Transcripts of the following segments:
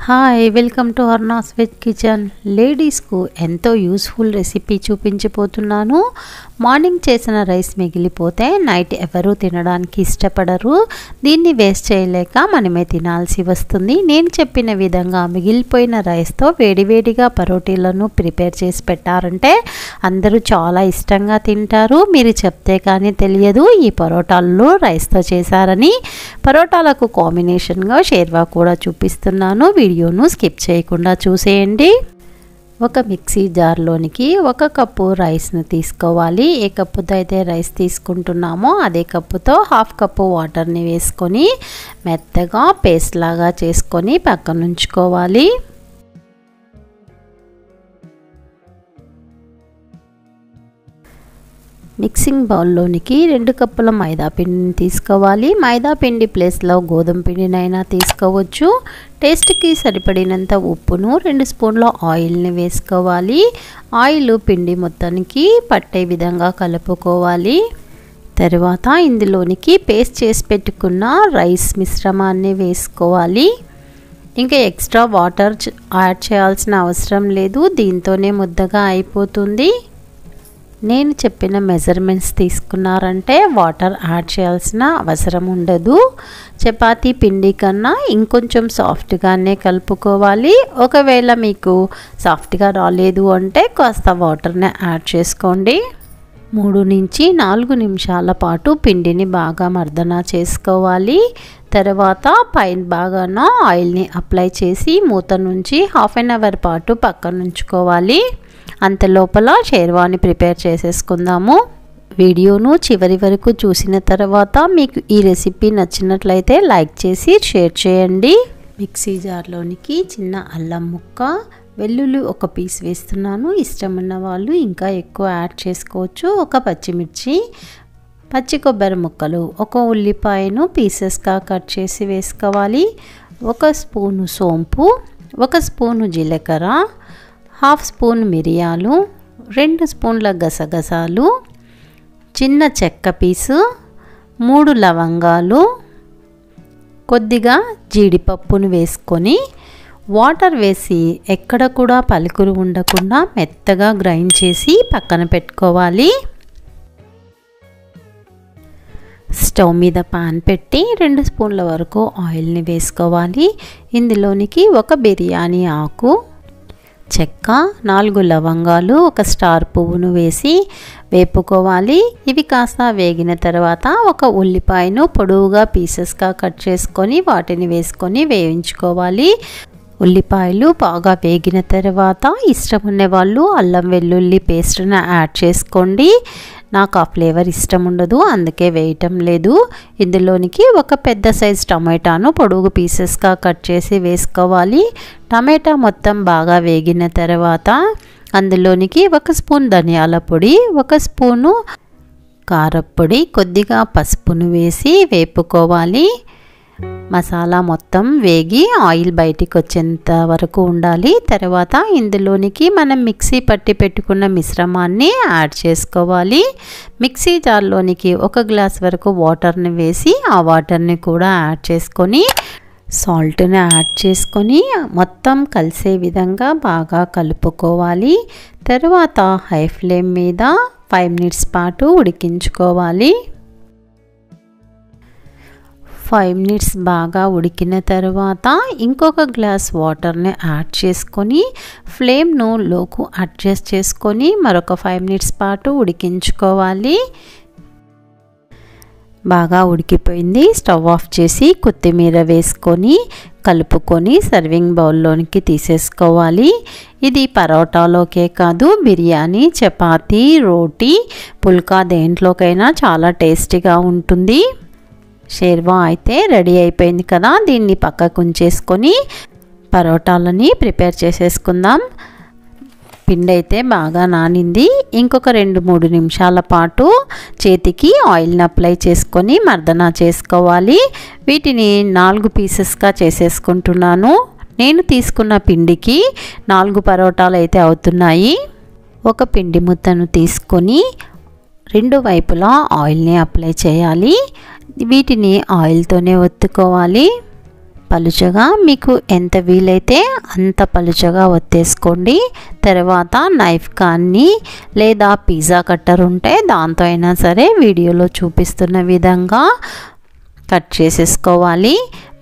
Hi welcome to Arna's veg kitchen. లేడీస్కు ఎంతో useful recipe చూపించబోతున్నాను. మార్నింగ్ చేసిన రైస్ మిగిలిపోతే నైట్ ఎవరూ తినడానికి ఇష్టపడరు. దీన్ని వేస్ట్ చేయలేక మనమే తినాల్సి వస్తుంది. నేను చెప్పిన విధంగా మిగిలిపోయిన రైస్తో వేడివేడిగా పరోటీలను ప్రిపేర్ చేసి పెట్టారంటే అందరూ చాలా ఇష్టంగా తింటారు. మీరు చెప్తే కానీ తెలియదు ఈ పరోటాల్లో రైస్తో చేశారని. పరోటాలకు కాంబినేషన్గా షేర్వా కూడా చూపిస్తున్నాను. వీడియోను స్కిప్ చేయకుండా చూసేయండి. ఒక మిక్సీ జార్లోనికి 1 కప్పు రైస్ను తీసుకోవాలి. ఏ కప్పుతో అయితే రైస్ తీసుకుంటున్నామో అదే కప్పుతో 1/2 కప్పు వాటర్ని వేసుకొని మెత్తగా పేస్ట్ లాగా చేసుకొని పక్కన ఉంచుకోవాలి. మిక్సింగ్ బౌల్లోనికి 2 కప్పుల మైదా పిండిని తీసుకోవాలి. మైదా పిండి ప్లేస్లో గోధుమ పిండినైనా తీసుకోవచ్చు. టేస్ట్కి సరిపడినంత ఉప్పును 2 స్పూన్ల ఆయిల్ని వేసుకోవాలి. ఆయిల్ పిండి మొత్తానికి పట్టే విధంగా కలుపుకోవాలి. తర్వాత ఇందులోనికి పేస్ట్ చేసి పెట్టుకున్న రైస్ మిశ్రమాన్ని వేసుకోవాలి. ఇంకా ఎక్స్ట్రా వాటర్ యాడ్ చేయాల్సిన అవసరం లేదు. దీంతోనే ముద్దగా అయిపోతుంది. నేను చెప్పిన మెజర్మెంట్స్ తీసుకున్నారంటే వాటర్ యాడ్ చేయాల్సిన అవసరం ఉండదు. చపాతీ పిండి కన్నా ఇంకొంచెం సాఫ్ట్గానే కలుపుకోవాలి. ఒకవేళ మీకు సాఫ్ట్గా రాలేదు అంటే కాస్త వాటర్ని యాడ్ చేసుకోండి. 3 నుంచి 4 నిమిషాల పాటు పిండిని బాగా మర్దన చేసుకోవాలి. తర్వాత పైన బాగాన ఆయిల్ని అప్లై చేసి మూత నుంచి 1/2 అవర్ పాటు పక్కన ఉంచుకోవాలి. అంత లోపల షేర్వాని ప్రిపేర్ చేసేసుకుందాము. వీడియోను చివరి వరకు చూసిన తర్వాత మీకు ఈ రెసిపీ నచ్చినట్లయితే లైక్ చేసి షేర్ చేయండి. మిక్సీ జార్లోనికి చిన్న అల్లం ముక్క, వెల్లుల్లి 1 పీస్ వేస్తున్నాను. ఇష్టం ఉన్న వాళ్ళు ఇంకా ఎక్కువ యాడ్ చేసుకోవచ్చు. 1 పచ్చిమిర్చి, పచ్చి కొబ్బరి ముక్కలు, 1 ఉల్లిపాయను పీసెస్గా కట్ చేసి వేసుకోవాలి. 1 స్పూను సోంపు, 1 స్పూను జీలకర్ర, 1/2 స్పూన్ మిరియాలు, 2 స్పూన్ల గసగసాలు, చిన్న చెక్క పీసు, 3 లవంగాలు, కొద్దిగా జీడిపప్పును వేసుకొని వాటర్ వేసి ఎక్కడ కూడా పలుకులు ఉండకుండా మెత్తగా గ్రైండ్ చేసి పక్కన పెట్టుకోవాలి. స్టవ్ మీద పాన్ పెట్టి 2 స్పూన్ల వరకు ఆయిల్ని వేసుకోవాలి. ఇందులోనికి 1 బిర్యానీ ఆకు, చెక్క, 4 లవంగాలు, 1 స్టార్ పువ్వును వేసి వేపుకోవాలి. ఇవి కాస్త వేగిన తర్వాత 1 ఉల్లిపాయను పొడవుగా పీసెస్గా కట్ చేసుకొని వాటిని వేసుకొని వేయించుకోవాలి. ఉల్లిపాయలు బాగా వేగిన తర్వాత ఇష్టం ఉన్నవాళ్ళు అల్లం వెల్లుల్లి పేస్ట్ని యాడ్ చేసుకోండి. నాకు ఆ ఫ్లేవర్ ఇష్టం ఉండదు, అందుకే వేయటం లేదు. ఇందులోనికి 1 పెద్ద సైజ్ టమాటాను పొడుగు పీసెస్గా కట్ చేసి వేసుకోవాలి. టమాటా మొత్తం బాగా వేగిన తర్వాత అందులోనికి 1 స్పూన్ ధనియాల పొడి, 1 స్పూను కారప్పొడి, కొద్దిగా పసుపును వేసి వేపుకోవాలి. మసాలా మొత్తం వేగి ఆయిల్ బయటికి వచ్చేంత వరకు ఉండాలి. తర్వాత ఇందులోనికి మనం మిక్సీ పట్టి పెట్టుకున్న మిశ్రమాన్ని యాడ్ చేసుకోవాలి. మిక్సీ జార్లోనికి 1 గ్లాస్ వరకు వాటర్ని వేసి ఆ వాటర్ని కూడా యాడ్ చేసుకొని సాల్ట్ని యాడ్ చేసుకొని మొత్తం కలిసే విధంగా బాగా కలుపుకోవాలి. తర్వాత హై ఫ్లేమ్ మీద 5 మినిట్స్ పాటు ఉడికించుకోవాలి. 5 మినిట్స్ బాగా ఉడికిన తర్వాత ఇంకొక గ్లాస్ వాటర్ని యాడ్ చేసుకొని ఫ్లేమ్ను లోకు అడ్జస్ట్ చేసుకొని మరొక 5 మినిట్స్ పాటు ఉడికించుకోవాలి. బాగా ఉడికిపోయింది. స్టవ్ ఆఫ్ చేసి కొత్తిమీర వేసుకొని కలుపుకొని సర్వింగ్ బౌల్లోనికి తీసేసుకోవాలి. ఇది పరోటాలోకే కాదు, బిర్యానీ, చపాతీ, రోటీ, పుల్కా దేంట్లోకైనా చాలా టేస్టీగా ఉంటుంది. షేర్వా అయితే రెడీ అయిపోయింది కదా. దీన్ని పక్కకు ఉంచేసుకొని పరోటాలని ప్రిపేర్ చేసేసుకుందాం. పిండి అయితే బాగా నానింది. ఇంకొక 2-3 నిమిషాల పాటు చేతికి ఆయిల్ని అప్లై చేసుకొని మర్దన చేసుకోవాలి. వీటిని 4 పీసెస్గా చేసేసుకుంటున్నాను. నేను తీసుకున్న పిండికి 4 పరోటాలు అయితే అవుతున్నాయి. 1 పిండి ముద్దను తీసుకొని 2 వైపులా ఆయిల్ని అప్లై చేయాలి. వీటిని ఆయిల్తోనే ఒత్తుకోవాలి. పలుచగా మీకు ఎంత వీలైతే అంత పలుచగా ఒత్తేసుకోండి. తర్వాత నైఫ్ కానీ లేదా పిజ్జా కట్టర్ ఉంటే దాంతో అయినా సరే వీడియోలో చూపిస్తున్న విధంగా కట్ చేసేసుకోవాలి.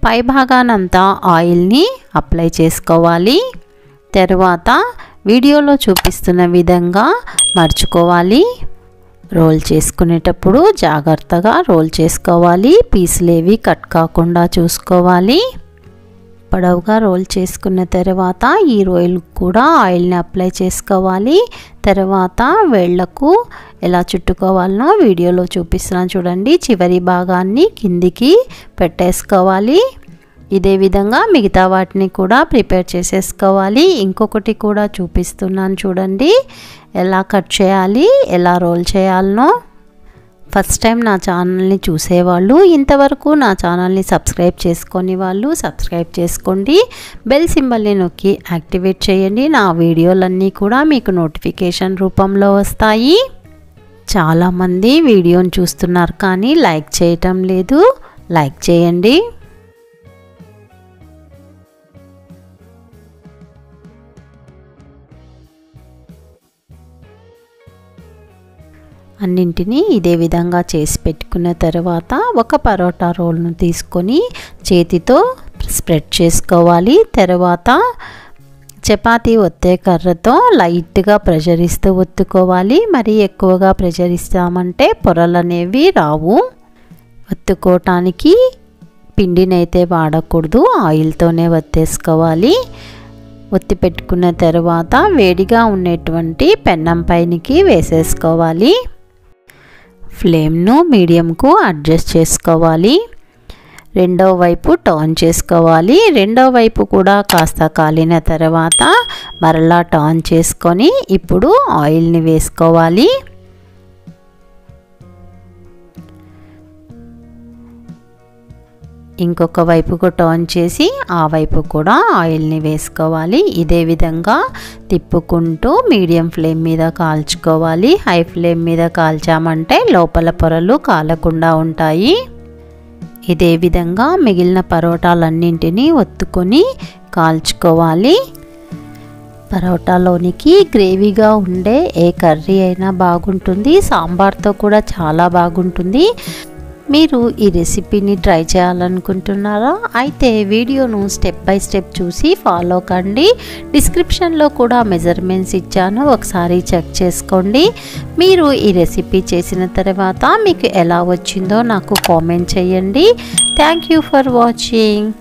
పై భాగానంతా ఆయిల్ని అప్లై చేసుకోవాలి. తర్వాత వీడియోలో చూపిస్తున్న విధంగా మర్చుకోవాలి. రోల్ చేసుకునేటప్పుడు జాగ్రత్తగా రోల్ చేసుకోవాలి. పీసులేవి కట్ కాకుండా చూసుకోవాలి. పొడవుగా రోల్ చేసుకున్న తర్వాత ఈ రోల్ కూడా ఆయిల్ని అప్లై చేసుకోవాలి. తర్వాత వేళ్లకు ఎలా చుట్టుకోవాలనో వీడియోలో చూపిస్తున్నాను చూడండి. చివరి భాగాన్ని కిందికి పెట్టేసుకోవాలి. ఇదే విధంగా మిగతా వాటిని కూడా ప్రిపేర్ చేసేసుకోవాలి. ఇంకొకటి కూడా చూపిస్తున్నాను చూడండి ఎలా కట్ చేయాలి, ఎలా రోల్ చేయాలనో. ఫస్ట్ టైం నా ఛానల్ని చూసేవాళ్ళు, ఇంతవరకు నా ఛానల్ని సబ్స్క్రైబ్ చేసుకొని వాళ్ళు సబ్స్క్రైబ్ చేసుకోండి. బెల్ సింబల్ని నొక్కి యాక్టివేట్ చేయండి. నా వీడియోలన్నీ కూడా మీకు నోటిఫికేషన్ రూపంలో వస్తాయి. చాలామంది వీడియోని చూస్తున్నారు కానీ లైక్ చేయటం లేదు. లైక్ చేయండి. అన్నింటినీ ఇదే విధంగా చేసి పెట్టుకున్న తర్వాత ఒక పరోటా రోల్ను తీసుకొని చేతితో స్ప్రెడ్ చేసుకోవాలి. తర్వాత చపాతీ ఒత్తే కర్రతో లైట్గా ప్రెషర్ ఇస్తూ ఒత్తుకోవాలి. మరీ ఎక్కువగా ప్రెషర్ ఇస్తామంటే పొరలు అనేవి రావు. ఒత్తుకోవటానికి పిండినైతే వాడకూడదు, ఆయిల్తోనే ఒత్తేసుకోవాలి. ఒత్తి పెట్టుకున్న తర్వాత వేడిగా ఉండేటువంటి పెన్నం పైనకి వేసేసుకోవాలి. ఫ్లేమ్ను మీడియంకు అడ్జస్ట్ చేసుకోవాలి. రెండో వైపు టర్న్ చేసుకోవాలి. రెండో వైపు కూడా కాస్త కాలిన తర్వాత మరలా టర్న్ చేసుకొని ఇప్పుడు ఆయిల్ని వేసుకోవాలి. ఇంకొక వైపుకు టర్న్ చేసి ఆ వైపు కూడా ఆయిల్ని వేసుకోవాలి. ఇదే విధంగా తిప్పుకుంటూ మీడియం ఫ్లేమ్ మీద కాల్చుకోవాలి. హై ఫ్లేమ్ మీద కాల్చామంటే లోపల పొరలు కాలకుండా ఉంటాయి. ఇదే విధంగా మిగిలిన పరోటాలన్నింటినీ ఒత్తుకొని కాల్చుకోవాలి. పరోటాలోనికి గ్రేవీగా ఉండే ఏ కర్రీ అయినా బాగుంటుంది, సాంబార్తో కూడా చాలా బాగుంటుంది. మీరు ఈ రెసిపీని ట్రై చేయాలనుకుంటున్నారా? అయితే వీడియోను స్టెప్ బై స్టెప్ చూసి ఫాలో కండి. డిస్క్రిప్షన్లో కూడా మెజర్మెంట్స్ ఇచ్చాను, ఒకసారి చెక్ చేసుకోండి. మీరు ఈ రెసిపీ చేసిన తర్వాత మీకు ఎలా వచ్చిందో నాకు కామెంట్ చేయండి. Thank you for watching.